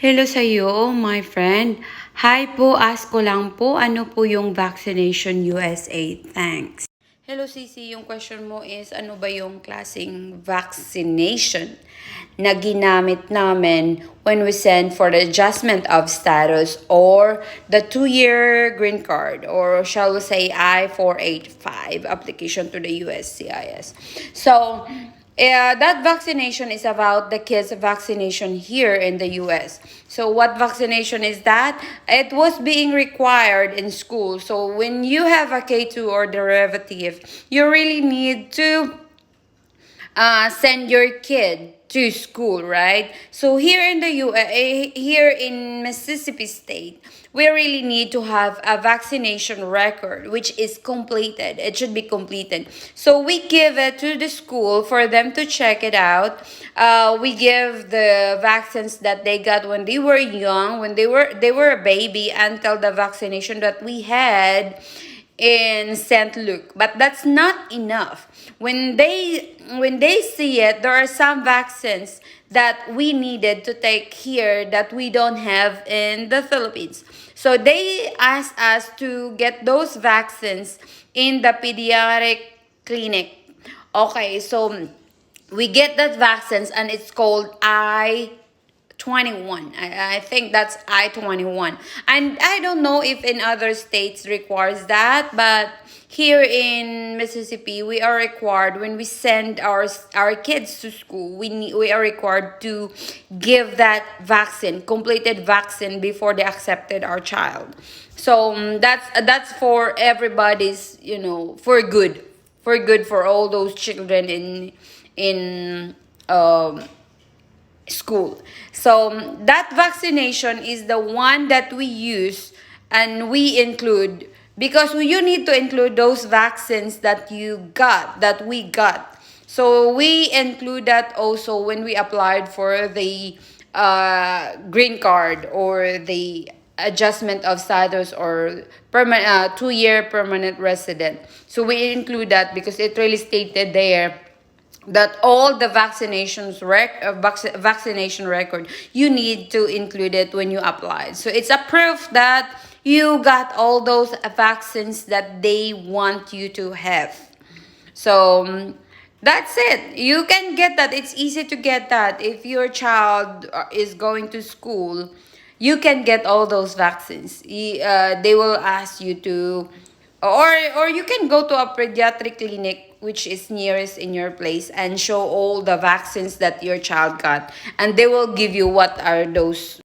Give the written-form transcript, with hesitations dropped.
Hello sa iyo, my friend. Hi po, ask ko lang po, ano po yung Vaccination USA? Thanks. Hello Cici, yung question mo is ano ba yung klaseng vaccination na ginamit namin when we send for the adjustment of status or the 2-year green card, or shall we say I-485 application to the USCIS. So, that vaccination is about the kids' vaccination here in the US. So, what vaccination is that? It was being required in school. So, when you have a K2 or derivative, you really need to send your kid to school, right? So here in the here in Mississippi State, we really need to have a vaccination record, which is completed. It should be completed. So we give it to the school for them to check it out. We give the vaccines that they got when they were young, when they were a baby, until the vaccination that we had in St. Luke. But that's not enough. When they see it, there are some vaccines that we needed to take here that we don't have in the Philippines. So they asked us to get those vaccines in the pediatric clinic. Okay, so we get that vaccines and it's called I-21. I think that's I-21. And I don't know if in other states requires that, but here in Mississippi, we are required when we send our kids to school, we are required to give that vaccine, completed vaccine before they accepted our child. So that's for everybody's, for good for all those children in school. So that vaccination is the one that we use and we include, because you need to include those vaccines that we got. So we include that also when we applied for the green card or the adjustment of status or 2-year permanent resident. So we include that because it really stated there that all the vaccination record, you need to include it when you apply. So it's a proof that you got all those vaccines that they want you to have. So that's it. You can get that. It's easy to get that. If your child is going to school, you can get all those vaccines. They will ask you to, or you can go to a pediatric clinic which is nearest in your place and show all the vaccines that your child got, and they will give you what are those